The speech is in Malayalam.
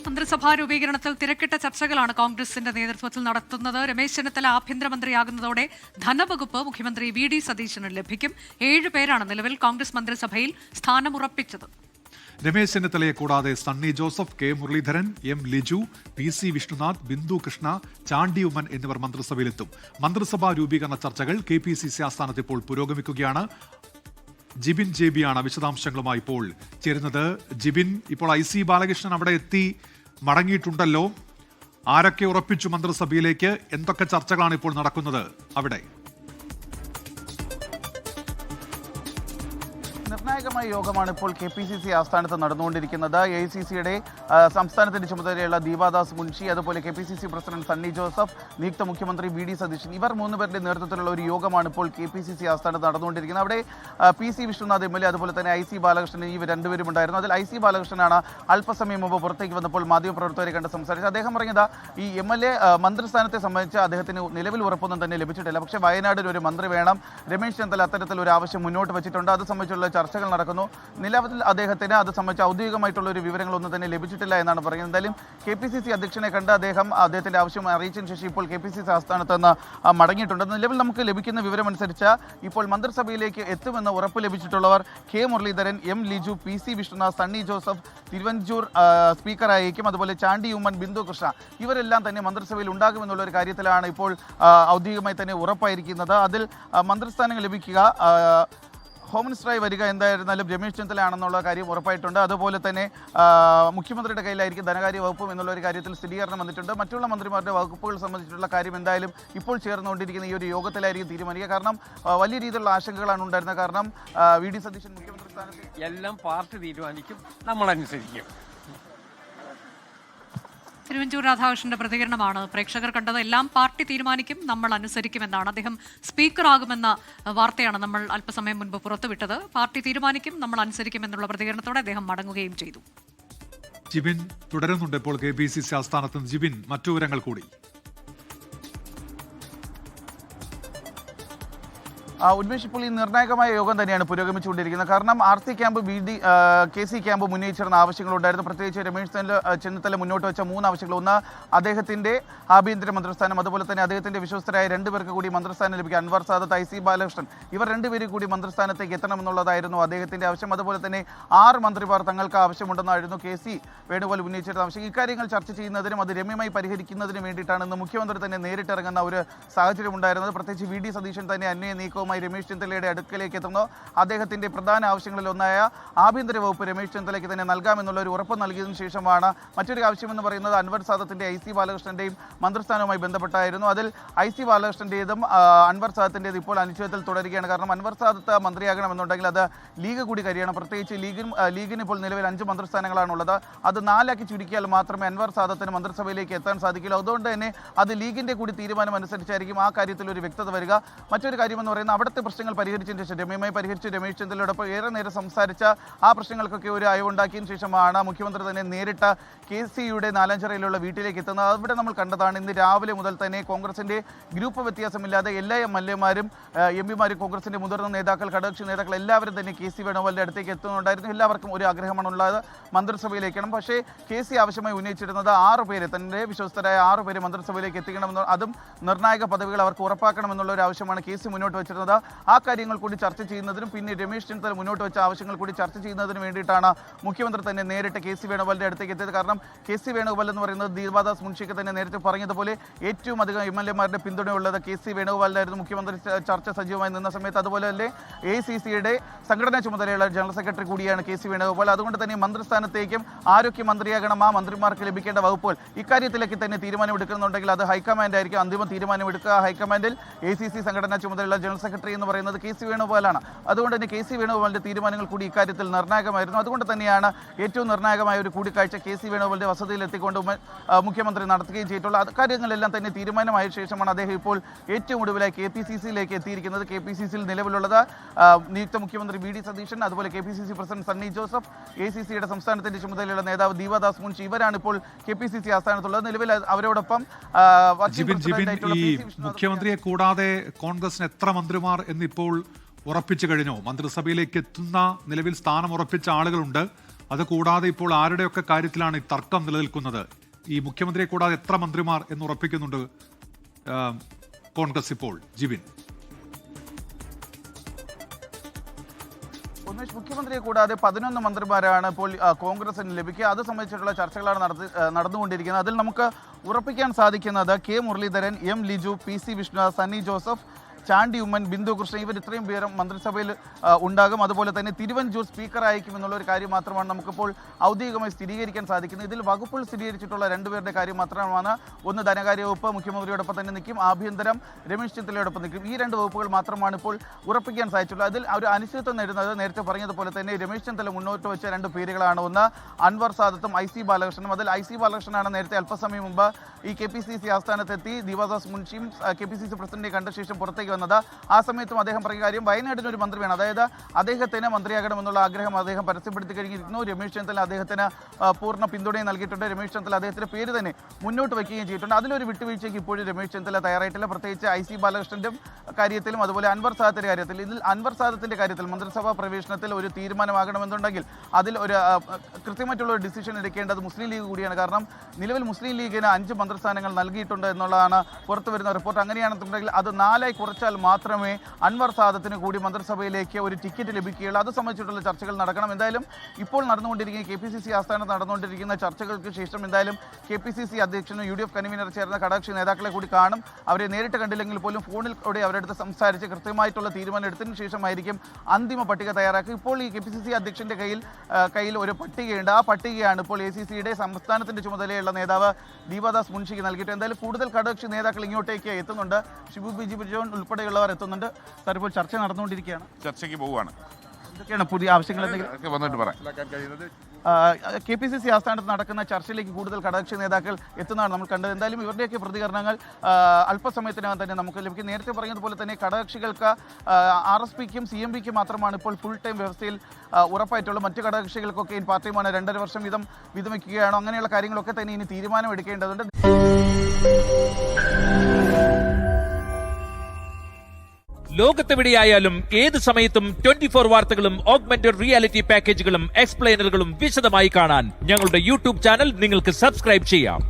മന്ത്രിസഭാ രൂപീകരണത്തിൽ തിരക്കിട്ട ചർച്ചകളാണ് കോൺഗ്രസിന്റെ നേതൃത്വത്തിൽ നടത്തുന്നത്. രമേശ് ചെന്നിത്തല ആഭ്യന്തരമന്ത്രിയാകുന്നതോടെ ധനവകുപ്പ് മുഖ്യമന്ത്രി വി.ഡി. സതീശന് ലഭിക്കും. 7 പേരാണ് നിലവിൽ കോൺഗ്രസ് മന്ത്രിസഭയിൽ സ്ഥാനമുറപ്പിച്ചത്. രമേശ് ചെന്നിത്തലയെ കൂടാതെ Sunny Joseph, K Muraleedharan, M Liju, PC. Vishnunath, Bindu Krishna, Chandy Oommen എന്നിവർ മന്ത്രിസഭയിലെത്തും. മന്ത്രിസഭാ രൂപീകരണ ചർച്ചകൾ കെ.പി.സി.സി ആസ്ഥാനത്ത് ഇപ്പോൾ പുരോഗമിക്കുകയാണ്. ജിബിൻ ജെബിയാണ് വിശദാംശങ്ങളുമായി ഇപ്പോൾ ചേരുന്നത്. ജിബിൻ, ഇപ്പോൾ IC ബാലകൃഷ്ണൻ അവിടെ എത്തി മടങ്ങിയിട്ടുണ്ടല്ലോ. ആരൊക്കെ ഉറപ്പിച്ചു മന്ത്രിസഭയിലേക്ക്? എന്തൊക്കെ ചർച്ചകളാണ് ഇപ്പോൾ നടക്കുന്നത് അവിടെ? നിർണായകമായ യോഗമാണ് ഇപ്പോൾ KPCC ആസ്ഥാനത്ത് നടന്നുകൊണ്ടിരിക്കുന്നത്. AICCയുടെ സംസ്ഥാനത്തിന്റെ ചുമതലയുള്ള ദീപാദാസ് മുൻഷി, അതുപോലെ KPCC പ്രസിഡന്റ് സണ്ണി ജോസഫ്, നിയുക്ത മുഖ്യമന്ത്രി വി.ഡി. സതീശൻ, ഇവർ 3 പേരുടെ നേതൃത്വത്തിലുള്ള ഒരു യോഗമാണ് ഇപ്പോൾ KPCC ആസ്ഥാനത്ത് നടന്നുകൊണ്ടിരിക്കുന്നത്. അവിടെ PC വിഷ്ണുനാഥ് MLA, അതുപോലെ തന്നെ IC ബാലകൃഷ്ണൻ, ഇവർ രണ്ടുപേരും ഉണ്ടായിരുന്നു. അതിൽ IC ബാലകൃഷ്ണനാണ് അല്പസമയം മുമ്പ് പുറത്തേക്ക് വന്നപ്പോൾ മാധ്യമപ്രവർത്തകരെ കണ്ട് സംസാരിച്ചത്. അദ്ദേഹം പറഞ്ഞത് ഈ MLA മന്ത്രിസ്ഥാനത്തെ സംബന്ധിച്ച് അദ്ദേഹത്തിന് നിലവിൽ ഉറപ്പൊന്നും തന്നെ ലഭിച്ചിട്ടില്ല. പക്ഷേ വയനാടിൽ ഒരു മന്ത്രി വേണം. രമേശ് ചെന്നിത്തല അത്തരത്തിലൊരു ആവശ്യം മുന്നോട്ട് വെച്ചിട്ടുണ്ട്. അത് സംബന്ധിച്ചുള്ള ചർച്ചകൾ നടക്കുന്നു. നിലവിൽ അദ്ദേഹത്തിന് അത് സംബന്ധിച്ച് ഔദ്യോഗികമായിട്ടുള്ള ഒരു വിവരങ്ങളൊന്നും തന്നെ ലഭിച്ചിട്ടില്ല എന്നാണ് പറയുന്നത്. എന്തായാലും KPCC അധ്യക്ഷനെ കണ്ട് അദ്ദേഹത്തിന്റെ ആവശ്യം അറിയിച്ചതിന് ശേഷം ഇപ്പോൾ KPCC ആസ്ഥാനത്ത് നിന്ന് മടങ്ങിയിട്ടുണ്ട്. നിലവിൽ നമുക്ക് ലഭിക്കുന്ന വിവരമനുസരിച്ച് ഇപ്പോൾ മന്ത്രിസഭയിലേക്ക് എത്തുമെന്ന് ഉറപ്പ് ലഭിച്ചിട്ടുള്ളവർ K Muraleedharan, M Liju, PC Vishnunath, Sunny Joseph Thiruvanchoor സ്പീക്കറായിരിക്കും, അതുപോലെ ചാണ്ടി ഉമ്മൻ, ബിന്ദു കൃഷ്ണ, ഇവരെല്ലാം തന്നെ മന്ത്രിസഭയിൽ ഉണ്ടാകുമെന്നുള്ള ഒരു കാര്യത്തിലാണ് ഇപ്പോൾ ഔദ്യോഗികമായി തന്നെ ഉറപ്പായിരിക്കുന്നത്. അതിൽ മന്ത്രിസ്ഥാനങ്ങൾ ലഭിക്കുക, ഹോം മിനിസ്റ്ററായി വരിക എന്തായിരുന്നാലും രമേശ് ചെന്നിത്തല ആണെന്നുള്ള കാര്യം ഉറപ്പായിട്ടുണ്ട്. അതുപോലെ തന്നെ മുഖ്യമന്ത്രിയുടെ കയ്യിലായിരിക്കും ധനകാര്യ വകുപ്പും എന്നുള്ള ഒരു കാര്യത്തിൽ സ്ഥിരീകരണം വന്നിട്ടുണ്ട്. മറ്റുള്ള മന്ത്രിമാരുടെ വകുപ്പുകൾ സംബന്ധിച്ചിട്ടുള്ള കാര്യം എന്തായാലും ഇപ്പോൾ ചേർന്നുകൊണ്ടിരിക്കുന്ന ഈ ഒരു യോഗത്തിലായിരിക്കും തീരുമാനിക്കുക. കാരണം വലിയ രീതിയിലുള്ള ആശങ്കകളാണ് ഉണ്ടായിരുന്നത്. കാരണം വി.ഡി. സതീശൻ മുഖ്യമന്ത്രി സ്ഥാനത്ത് എല്ലാം പാർട്ടി തീരുമാനിക്കും, നമ്മളനുസരിക്കും. തിരുവഞ്ചൂർ രാധാകൃഷ്ണന്റെ പ്രതികരണമാണ് പ്രേക്ഷകർ കണ്ടത്. എല്ലാം പാർട്ടി തീരുമാനിക്കും, നമ്മൾ അനുസരിക്കുമെന്നാണ്. അദ്ദേഹം സ്പീക്കറാകുമെന്ന വാർത്തയാണ് നമ്മൾ അല്പസമയം മുൻപ് പുറത്തുവിട്ടത്. പാർട്ടി തീരുമാനിക്കും, നമ്മൾ അനുസരിക്കുമെന്നുള്ള പ്രതികരണത്തോടെ അദ്ദേഹം മടങ്ങുകയും ചെയ്തു. ജിബിൻ തുടരുന്നുണ്ട് ഇപ്പോൾ KPCC ആസ്ഥാനത്ത്. ജിബിൻ, മറ്റു വിവരങ്ങൾ കൂടി. ഉന്മേഷ്, ഇപ്പോൾ ഈ നിർണായകമായ യോഗം തന്നെയാണ് പുരോഗമിച്ചുകൊണ്ടിരിക്കുന്നത്. കാരണം RC ക്യാമ്പ്, KC ക്യാമ്പ് ഉന്നയിച്ചിരുന്ന ആവശ്യങ്ങളുണ്ടായിരുന്നു. പ്രത്യേകിച്ച് രമേശ് ചെന്നിത്തല മുന്നോട്ട് വെച്ച 3 ആവശ്യങ്ങൾ. ഒന്ന്, അദ്ദേഹത്തിന്റെ ആഭ്യന്തര മന്ത്രിസ്ഥാനം, അതുപോലെ തന്നെ അദ്ദേഹത്തിന്റെ വിശ്വസ്തരായ 2 പേർക്ക് കൂടി മന്ത്രിസ്ഥാനം ലഭിക്കുക, അൻവർ സാദത്ത്, IC ബാലകൃഷ്ണൻ, ഇവർ 2 പേരും കൂടി മന്ത്രിസ്ഥാനത്തേക്ക് എത്തണമെന്നുള്ളതായിരുന്നു അദ്ദേഹത്തിന്റെ ആവശ്യം. അതുപോലെ തന്നെ 6 മന്ത്രിമാർ തങ്ങൾക്ക് ആവശ്യമുണ്ടെന്നായിരുന്നു KC വേണുഗോപാൽ ഉന്നയിച്ചിരുന്ന ആവശ്യം. ഇക്കാര്യങ്ങൾ ചർച്ച ചെയ്യുന്നതിനും അത് രമ്യമായി പരിഹരിക്കുന്നതിനും വേണ്ടിയിട്ടാണ് ഇന്ന് മുഖ്യമന്ത്രി തന്നെ നേരിട്ടിറങ്ങുന്ന ഒരു സാഹചര്യം ഉണ്ടായിരുന്നത്. പ്രത്യേകിച്ച് വി.ഡി. സതീശൻ തന്നെ അന്വയ നീക്കവും രമേശ് ചെന്നിത്തലയുടെ അടുക്കലേക്ക് എത്തുന്നു. അദ്ദേഹത്തിന്റെ പ്രധാന ആവശ്യങ്ങളിൽ ഒന്നായ ആഭ്യന്തര വകുപ്പ് രമേശ് ചെന്നിത്തലയ്ക്ക് തന്നെ നൽകാമെന്നുള്ള ഒരു ഉറപ്പ് നൽകിയതിനു ശേഷമാണ് മറ്റൊരു ആവശ്യമെന്ന് പറയുന്നത് അൻവർ സാദത്തിന്റെ IC ബാലകൃഷ്ണന്റെയും മന്ത്രിസ്ഥാനവുമായി ബന്ധപ്പെട്ടായിരുന്നു. അതിൽ IC ബാലകൃഷ്ണന്റേതും അൻവർ സാദത്തിന്റേതും ഇപ്പോൾ അനിശ്ചിതത്വത്തിൽ തുടരുകയാണ്. കാരണം അൻവർ സാദത്ത് മന്ത്രിയാകണമെന്നുണ്ടെങ്കിൽ അത് ലീഗ് കൂടി കഴിയണം. പ്രത്യേകിച്ച് ലീഗിന് ഇപ്പോൾ നിലവിൽ 5 മന്ത്രിസ്ഥാനങ്ങളാണുള്ളത്. അത് 4 ചുരുക്കിയാൽ മാത്രമേ അൻവർ സാദത്തിന് മന്ത്രിസഭയിലേക്ക് എത്താൻ സാധിക്കുള്ളൂ. അതുകൊണ്ട് തന്നെ അത് ലീഗിന്റെ കൂടി തീരുമാനം അനുസരിച്ചായിരിക്കും ആ കാര്യത്തിൽ ഒരു വ്യക്തത വരിക. മറ്റൊരു കാര്യമെന്ന് പറയുന്നത് അവിടുത്തെ പ്രശ്നങ്ങൾ പരിഹരിച്ചതിന് ശേഷം രമ്യമായി പരിഹരിച്ച് രമേശ് ചെന്നിത്തലയോടൊപ്പം ഏറെ നേരം സംസാരിച്ച ആ പ്രശ്നങ്ങൾക്കൊക്കെ ഒരു അയവുണ്ടാക്കിയതിന് ശേഷമാണ് മുഖ്യമന്ത്രി തന്നെ നേരിട്ട് KCയുടെ നാലാഞ്ചിറയിലുള്ള വീട്ടിലേക്ക് എത്തുന്നത്. അവിടെ നമ്മൾ കണ്ടതാണ് ഇന്ന് രാവിലെ മുതൽ തന്നെ കോൺഗ്രസിന്റെ ഗ്രൂപ്പ് വ്യത്യാസമില്ലാതെ എല്ലാ MLA-മാരും MP-മാരും കോൺഗ്രസിന്റെ മുതിർന്ന നേതാക്കൾ, ഘടകകക്ഷി നേതാക്കൾ എല്ലാവരും തന്നെ KC വേണുഗോപാലിന്റെ അടുത്തേക്ക് എത്തുന്നുണ്ടായിരുന്നു. എല്ലാവർക്കും ഒരു ആഗ്രഹമാണുള്ളത്, മന്ത്രിസഭയിലേക്കണം. പക്ഷേ KC ആവശ്യമായി ഉന്നയിച്ചിരുന്നത് 6 പേര്, തന്റെ വിശ്വസ്തരായ 6 പേര് മന്ത്രിസഭയിലേക്ക് എത്തിക്കണമെന്ന്, അതും നിർണായക പദവികൾ അവർക്ക് ഉറപ്പാക്കണമെന്നുള്ള ഒരു ആവശ്യമാണ് KC മുന്നോട്ട് വെച്ചിരുന്നത്. ആ കാര്യങ്ങൾ കൂടി ചർച്ച ചെയ്യുന്നതിനും പിന്നെ രമേശ് ചെന്നിത്തല മുന്നോട്ട് വെച്ച ആവശ്യങ്ങൾ കൂടി ചർച്ച ചെയ്യുന്നതിന് വേണ്ടിയിട്ടാണ് മുഖ്യമന്ത്രി തന്നെ നേരിട്ട് KC വേണുഗോപാലിന്റെ അടുത്തേക്ക് എത്തിയത്. കാരണം KC വേണുഗോപാൽ എന്ന് പറയുന്നത് ദീപാദാസ് മുൻഷിക്ക് തന്നെ നേരത്തെ പറഞ്ഞതുപോലെ ഏറ്റവും അധികം MLA-മാരുടെ പിന്തുണയുള്ളത് KC വേണുഗോപാലിനായിരുന്നു. മുഖ്യമന്ത്രി ചർച്ച സജീവമായി നിന്ന സമയത്ത്. അതുപോലെ തന്നെ AICCയുടെ സംഘടനാ ചുമതലയുള്ള ജനറൽ സെക്രട്ടറി കൂടിയാണ് KC വേണുഗോപാൽ. അതുകൊണ്ട് തന്നെ മന്ത്രിസ്ഥാനത്തേക്കും ആരൊക്കെ മന്ത്രിയാകണം, ആ മന്ത്രിമാർക്ക് ലഭിക്കേണ്ട വകുപ്പുകൾ, ഇക്കാര്യത്തിലേക്ക് തന്നെ തീരുമാനമെടുക്കുന്നുണ്ടെങ്കിൽ അത് ഹൈക്കമാൻഡ് ആയിരിക്കും അന്തിമ തീരുമാനമെടുക്കുക. ഹൈക്കമാൻഡിൽ AICC സംഘടനാ ചുമതലയുള്ള ജനറൽ സെക്രട്ടറി എന്ന് പറയുന്നത് KC വേണുഗോപാലാണ്. അതുകൊണ്ട് തന്നെ KC വേണുഗോപാലിന്റെ തീരുമാനങ്ങൾ കൂടി ഇക്കാര്യത്തിൽ നിർണായകമായിരുന്നു. അതുകൊണ്ട് തന്നെയാണ് ഏറ്റവും നിർണായകമായ ഒരു കൂടിക്കാഴ്ച KC വേണുഗോപാലിന്റെ വസതിയിൽ എത്തിക്കൊണ്ട് മുഖ്യമന്ത്രി നടത്തുകയും ചെയ്തിട്ടുള്ളത്. കാര്യങ്ങളെല്ലാം തന്നെ തീരുമാനമായ ശേഷമാണ് അദ്ദേഹം ഇപ്പോൾ ഏറ്റവും ഒടുവിലായി KPCC-യിലേക്ക് എത്തിയിരിക്കുന്നത്. KPCC-യിൽ നിലവിലുള്ളത് നിയുക്ത മുഖ്യമന്ത്രി വി.ഡി. സതീശൻ, അതുപോലെ KPCC പ്രസിഡന്റ് സണ്ണി ജോസഫ്, AICCയുടെ സംസ്ഥാനത്തിന്റെ ചുമതലയുള്ള നേതാവ് ദീപാദാസ് മുൻഷി, ഇവരാണ് ഇപ്പോൾ KPCC ആസ്ഥാനത്തുള്ളത്. നിലവിൽ അവരോടൊപ്പം മുഖ്യമന്ത്രിയെ കൂടാതെ കോൺഗ്രസിന് എത്ര മന്ത്രിമാർ എന്നിപ്പോൾ ഉറപ്പിച്ചു കഴിഞ്ഞോ? മന്ത്രിസഭയിലേക്ക് എത്തുന്ന നിലവിൽ സ്ഥാനം ഉറപ്പിച്ച ആളുകളുണ്ട്. അത് കൂടാതെ ഇപ്പോൾ ആരുടെയൊക്കെ കാര്യത്തിലാണ് ഈ തർക്കം നിലനിൽക്കുന്നത്? ഈ മുഖ്യമന്ത്രിയെ കൂടാതെ എത്ര മന്ത്രിമാർ എന്ന് ഉറപ്പിക്കുന്നുണ്ട് കോൺഗ്രസ് ഇപ്പോൾ? ജിബിൻ. ഉന്മേഷ്, മുഖ്യമന്ത്രിയെ കൂടാതെ 11 മന്ത്രിമാരാണ് ഇപ്പോൾ കോൺഗ്രസിന് ലഭിക്കുക. അത് സംബന്ധിച്ചിട്ടുള്ള ചർച്ചകളാണ് നടന്നുകൊണ്ടിരിക്കുന്നത്. അതിൽ നമുക്ക് ഉറപ്പിക്കാൻ സാധിക്കുന്നത് K Muraleedharan, M Liju, PC Vishnunath, Sunny Joseph, Chandy Oommen, Bindu Krishna ഇവർ ഇത്രയും പേരും മന്ത്രിസഭയിൽ ഉണ്ടാകും. അതുപോലെ തന്നെ തിരുവഞ്ചൂർ സ്പീക്കർ അയക്കും എന്നുള്ള ഒരു കാര്യം മാത്രമാണ് നമുക്കിപ്പോൾ ഔദ്യോഗികമായി സ്ഥിരീകരിക്കാൻ സാധിക്കുന്നത്. ഇതിൽ വകുപ്പുകൾ സ്ഥിരീകരിച്ചിട്ടുള്ള 2 പേരുടെ കാര്യം മാത്രമാണ്. ഒന്ന് ധനകാര്യ വകുപ്പ് മുഖ്യമന്ത്രിയോടൊപ്പം തന്നെ നിൽക്കും, ആഭ്യന്തരം രമേശ് ചെന്നിത്തലയോടൊപ്പം നിൽക്കും. ഈ 2 വകുപ്പുകൾ മാത്രമാണ് ഇപ്പോൾ ഉറപ്പിക്കാൻ സാധിച്ചിട്ടുള്ളത്. അതിൽ ഒരു അനിശ്ചിതത്വം നേടുന്നത് നേരത്തെ പറഞ്ഞതുപോലെ തന്നെ രമേശ് ചെന്നിത്തല മുന്നോട്ട് വെച്ച 2 പേരുകളാണ്. ഒന്ന് അൻവർ സാദത്തും IC ബാലകൃഷ്ണനും. അതിൽ IC ബാലകൃഷ്ണനാണ് നേരത്തെ അല്പസമയം മുമ്പ് ഈ KPCC ആസ്ഥാനത്തെത്തി ദീപാദാസ് മുൻഷിയും KPCC പ്രസിഡന്റിനെ കണ്ട ശേഷം പുറത്തേക്ക് വന്നത്. ആ സമയത്തും അദ്ദേഹം പറഞ്ഞ കാര്യം വയനാടിന് ഒരു മന്ത്രി വേണം, അതായത് അദ്ദേഹത്തിന് മന്ത്രിയാകണമെന്നുള്ള ആഗ്രഹം അദ്ദേഹം പരസ്യപ്പെടുത്തി കഴിഞ്ഞിരിക്കുന്നു. രമേശ് ചെന്നിത്തല അദ്ദേഹത്തിന് പൂർണ്ണ പിന്തുണയും നൽകിയിട്ടുണ്ട്. രമേശ് ചെന്നിത്തല അദ്ദേഹത്തിന്റെ പേര് തന്നെ മുന്നോട്ട് വയ്ക്കുകയും ചെയ്തിട്ടുണ്ട്. അതിലൊരു വിട്ടുവീഴ്ചയ്ക്ക് ഇപ്പോഴും രമേശ് ചെന്നിത്തല തയ്യാറായിട്ടില്ല, പ്രത്യേകിച്ച് IC ബാലകൃഷ്ണന്റെ കാര്യത്തിലും അതുപോലെ അൻവർ സാദത്തിന്റെ കാര്യത്തിൽ. ഇതിൽ അൻവർ സാദത്തിന്റെ കാര്യത്തിൽ മന്ത്രിസഭാ പ്രവേശനത്തിൽ ഒരു തീരുമാനമാകണമെന്നുണ്ടെങ്കിൽ അതിൽ ഒരു കൃത്യമായിട്ടുള്ള ഒരു ഡിസിഷൻ എടുക്കേണ്ടത് മുസ്ലിം ലീഗ് കൂടിയാണ്. കാരണം നിലവിൽ മുസ്ലിം ലീഗിന് 5 മന്ത്രിസ്ഥാനങ്ങൾ നൽകിയിട്ടുണ്ട് എന്നുള്ളതാണ് പുറത്തുവരുന്ന റിപ്പോർട്ട്. അങ്ങനെയാണെന്നുണ്ടെങ്കിൽ അത് 4 കുറച്ചാൽ മാത്രമേ അൻവർ സാദത്തിന് കൂടി മന്ത്രിസഭയിലേക്ക് ഒരു ടിക്കറ്റ് ലഭിക്കുകയുള്ളൂ. അത് സംബന്ധിച്ചിട്ടുള്ള ചർച്ചകൾ നടക്കണം. എന്തായാലും ഇപ്പോൾ നടന്നുകൊണ്ടിരിക്കുന്ന KPCC ആസ്ഥാനത്ത് നടന്നുകൊണ്ടിരിക്കുന്ന ചർച്ചകൾക്ക് ശേഷം എന്തായാലും KPCC അധ്യക്ഷനും UDF കൺവീനർ ചേർന്ന ഘടകകക്ഷി നേതാക്കളെ കൂടി കാണും. അവരെ നേരിട്ട് കണ്ടില്ലെങ്കിൽ പോലും ഫോണിൽ കൂടി അവരുടെ അടുത്ത് സംസാരിച്ച് കൃത്യമായിട്ടുള്ള തീരുമാനം എടുത്തതിന് ശേഷമായിരിക്കും അന്തിമ പട്ടിക തയ്യാറാക്കുക. ഇപ്പോൾ ഈ KPCC അധ്യക്ഷന്റെ കയ്യിൽ ഒരു പട്ടികയുണ്ട്. ആ പട്ടികയാണ് ഇപ്പോൾ ACCയുടെ സംസ്ഥാനത്തിന്റെ ചുമതലയുള്ള നേതാവ് ദീപാദാസ് മുൻഷിക്ക് നൽകിയിട്ട്. എന്തായാലും കൂടുതൽ ഘടകകക്ഷി നേതാക്കൾ ഇങ്ങോട്ടേക്ക് എത്തുന്നുണ്ട്. ഷിബു ബി ജോൺ ഉൾപ്പെടെയുള്ളവർ എത്തുന്നുണ്ട്. സാർ, ഇപ്പോൾ ചർച്ച നടന്നുകൊണ്ടിരിക്കുകയാണ്. ചർച്ചയ്ക്ക് പോവുകയാണ്. എന്തൊക്കെയാണ് പുതിയ ആവശ്യങ്ങൾ? വന്നിട്ട് പറയാം. KPCC ആസ്ഥാനത്ത് നടക്കുന്ന ചർച്ചയിലേക്ക് കൂടുതൽ ഘടകകക്ഷി നേതാക്കൾ എത്തുന്നതാണ് നമ്മൾ കണ്ടത്. എന്തായാലും ഇവരുടെയൊക്കെ പ്രതികരണങ്ങൾ അല്പസമയത്തിനകം തന്നെ നമുക്ക് ലഭിക്കും. നേരത്തെ പറഞ്ഞതുപോലെ തന്നെ ഘടകകക്ഷികൾക്ക് RSPക്കും CMPക്കും മാത്രമാണ് ഇപ്പോൾ ഫുൾ ടൈം വ്യവസ്ഥയിൽ ഉറപ്പായിട്ടുള്ളത്. മറ്റു ഘടകകക്ഷികൾക്കൊക്കെ ഈ പാർട്ടിയുമാണ് 2.5 വർഷം വീതം വിതമിക്കുകയാണോ അങ്ങനെയുള്ള കാര്യങ്ങളൊക്കെ തന്നെ ഇനി തീരുമാനം എടുക്കേണ്ടതുണ്ട്. ലോകത്തെവിടെയായാലും ഏത് സമയത്തും 24 വാർത്തകളും ഓഗ്മെന്റഡ് റിയാലിറ്റി പാക്കേജുകളും എക്സ്പ്ലെയിനറുകളും വിശദമായി കാണാൻ ഞങ്ങളുടെ YouTube ചാനൽ നിങ്ങൾക്ക് സബ്സ്ക്രൈബ് ചെയ്യാം.